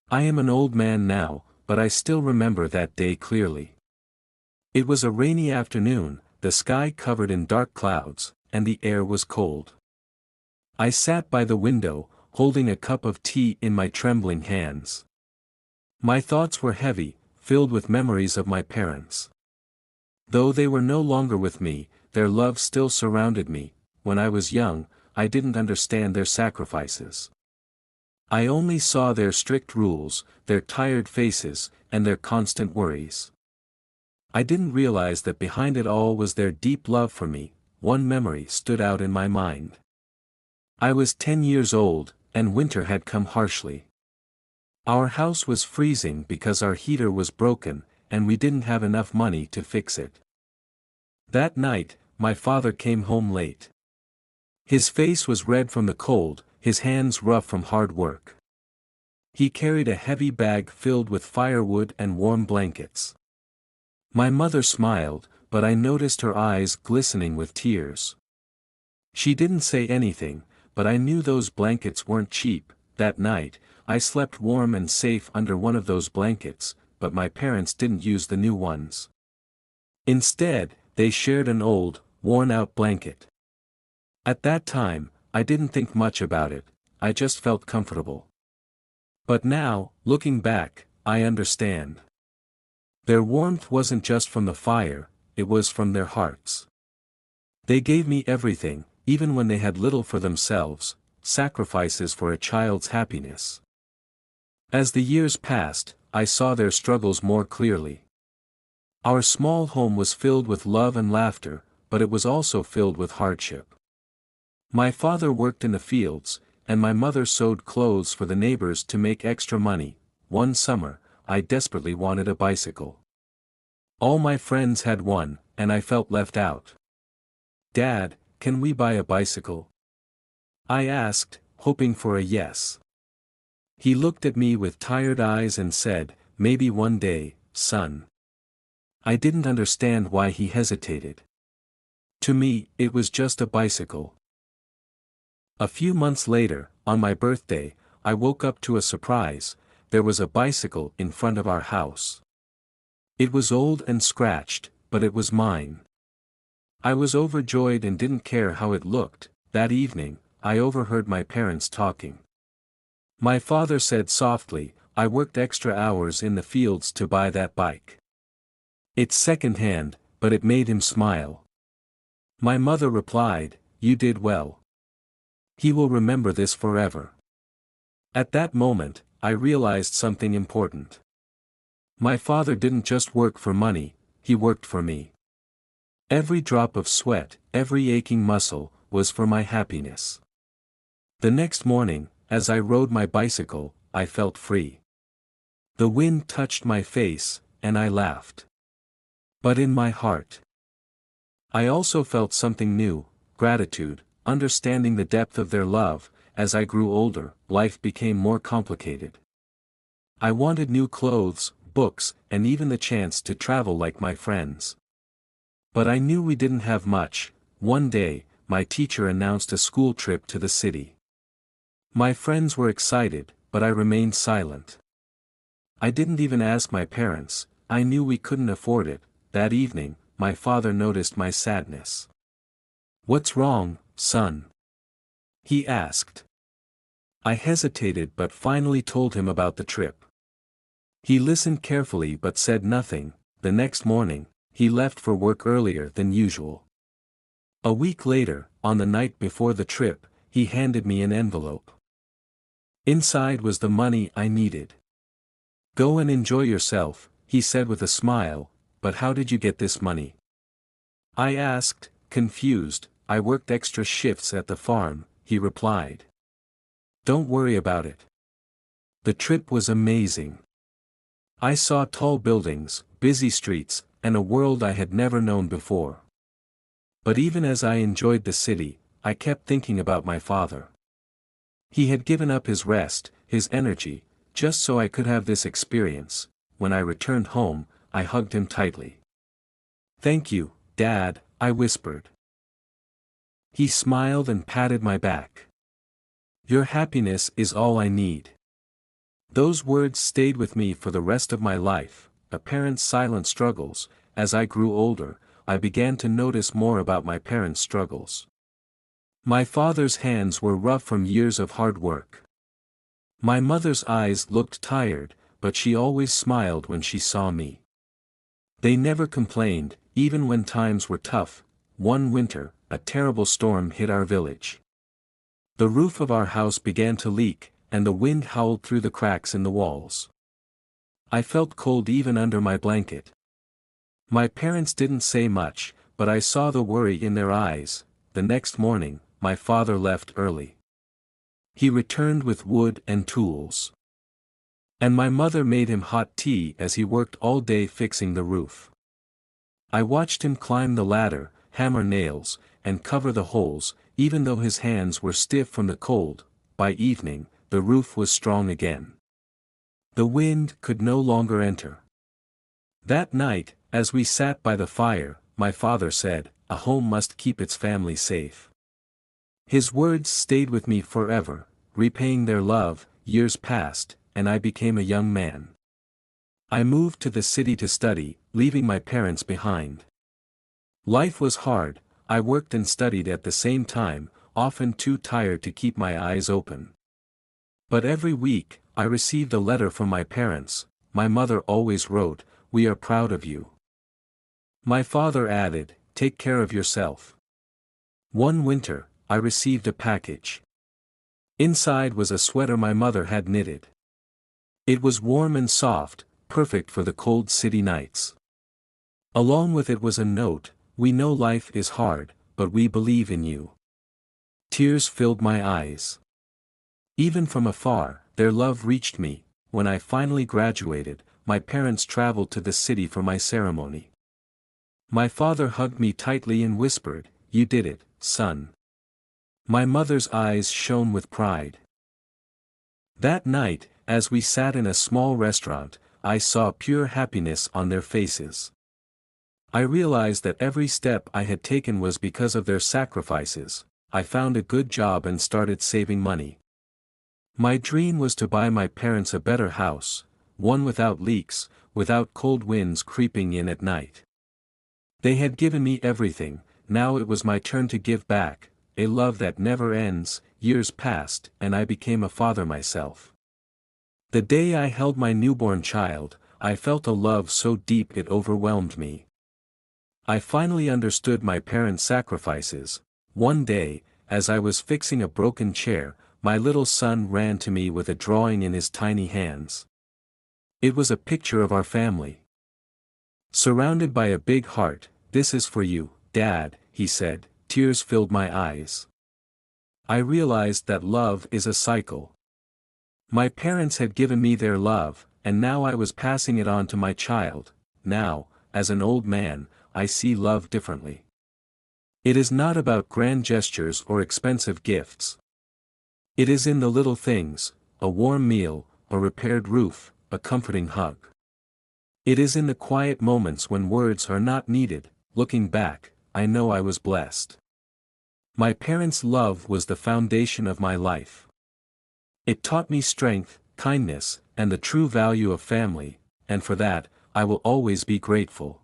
I am an old man now, but I still remember that day clearly. It was a rainy afternoon, the sky covered in dark clouds, and the air was cold. I sat by the window, holding a cup of tea in my trembling hands. My thoughts were heavy, filled with memories of my parents. Though they were no longer with me, their love still surrounded me. When I was young, I didn't understand their sacrifices. I only saw their strict rules, their tired faces, and their constant worries. I didn't realize that behind it all was their deep love for me. One memory stood out in my mind. I was 10 years old, and winter had come harshly. Our house was freezing because our heater was broken, and we didn't have enough money to fix it. That night, my father came home late. His face was red from the cold, his hands rough from hard work. He carried a heavy bag filled with firewood and warm blankets. My mother smiled, but I noticed her eyes glistening with tears. She didn't say anything, but I knew those blankets weren't cheap. That night, I slept warm and safe under one of those blankets, but my parents didn't use the new ones. Instead, they shared an old, worn-out blanket. At that time, I didn't think much about it, I just felt comfortable. But now, looking back, I understand. Their warmth wasn't just from the fire, it was from their hearts. They gave me everything, even when they had little for themselves, sacrifices for a child's happiness. As the years passed, I saw their struggles more clearly. Our small home was filled with love and laughter, but it was also filled with hardship. My father worked in the fields, and my mother sewed clothes for the neighbors to make extra money. One summer, I desperately wanted a bicycle. All my friends had one, and I felt left out. "Dad, can we buy a bicycle?" I asked, hoping for a yes. He looked at me with tired eyes and said, "Maybe one day, son." I didn't understand why he hesitated. To me, it was just a bicycle. A few months later, on my birthday, I woke up to a surprise. There was a bicycle in front of our house. It was old and scratched, but it was mine. I was overjoyed and didn't care how it looked. That evening, I overheard my parents talking. My father said softly, "I worked extra hours in the fields to buy that bike. It's second-hand, but it made him smile." My mother replied, "You did well. He will remember this forever." At that moment, I realized something important. My father didn't just work for money, he worked for me. Every drop of sweat, every aching muscle, was for my happiness. The next morning, as I rode my bicycle, I felt free. The wind touched my face, and I laughed. But in my heart, I also felt something new, gratitude, understanding the depth of their love. As I grew older, life became more complicated. I wanted new clothes, books, and even the chance to travel like my friends. But I knew we didn't have much. One day, my teacher announced a school trip to the city. My friends were excited, but I remained silent. I didn't even ask my parents, I knew we couldn't afford it. That evening, my father noticed my sadness. "What's wrong, son?" he asked. I hesitated but finally told him about the trip. He listened carefully but said nothing. The next morning, he left for work earlier than usual. A week later, on the night before the trip, he handed me an envelope. Inside was the money I needed. "Go and enjoy yourself," he said with a smile, "but how did you get this money?" I asked, confused. "I worked extra shifts at the farm," he replied. "Don't worry about it." The trip was amazing. I saw tall buildings, busy streets, and a world I had never known before. But even as I enjoyed the city, I kept thinking about my father. He had given up his rest, his energy, just so I could have this experience. When I returned home, I hugged him tightly. "Thank you, Dad," I whispered. He smiled and patted my back. "Your happiness is all I need." Those words stayed with me for the rest of my life, a parent's silent struggles. As I grew older, I began to notice more about my parents' struggles. My father's hands were rough from years of hard work. My mother's eyes looked tired, but she always smiled when she saw me. They never complained, even when times were tough. One winter, a terrible storm hit our village. The roof of our house began to leak, and the wind howled through the cracks in the walls. I felt cold even under my blanket. My parents didn't say much, but I saw the worry in their eyes. The next morning, my father left early. He returned with wood and tools. And my mother made him hot tea as he worked all day fixing the roof. I watched him climb the ladder, hammer nails, and cover the holes, even though his hands were stiff from the cold. By evening, the roof was strong again. The wind could no longer enter. That night, as we sat by the fire, my father said, "A home must keep its family safe." His words stayed with me forever, repaying their love. Years passed, and I became a young man. I moved to the city to study, leaving my parents behind. Life was hard. I worked and studied at the same time, often too tired to keep my eyes open. But every week, I received a letter from my parents. My mother always wrote, "We are proud of you." My father added, "Take care of yourself." One winter, I received a package. Inside was a sweater my mother had knitted. It was warm and soft, perfect for the cold city nights. Along with it was a note, "We know life is hard, but we believe in you." Tears filled my eyes. Even from afar, their love reached me. When I finally graduated, my parents traveled to the city for my ceremony. My father hugged me tightly and whispered, "You did it, son." My mother's eyes shone with pride. That night, as we sat in a small restaurant, I saw pure happiness on their faces. I realized that every step I had taken was because of their sacrifices. I found a good job and started saving money. My dream was to buy my parents a better house, one without leaks, without cold winds creeping in at night. They had given me everything, now it was my turn to give back, a love that never ends. Years passed, and I became a father myself. The day I held my newborn child, I felt a love so deep it overwhelmed me. I finally understood my parents' sacrifices. One day, as I was fixing a broken chair, my little son ran to me with a drawing in his tiny hands. It was a picture of our family. Surrounded by a big heart. "This is for you, Dad," he said. Tears filled my eyes. I realized that love is a cycle. My parents had given me their love, and now I was passing it on to my child. Now, as an old man, I see love differently. It is not about grand gestures or expensive gifts. It is in the little things, a warm meal, a repaired roof, a comforting hug. It is in the quiet moments when words are not needed. Looking back, I know I was blessed. My parents' love was the foundation of my life. It taught me strength, kindness, and the true value of family, and for that, I will always be grateful.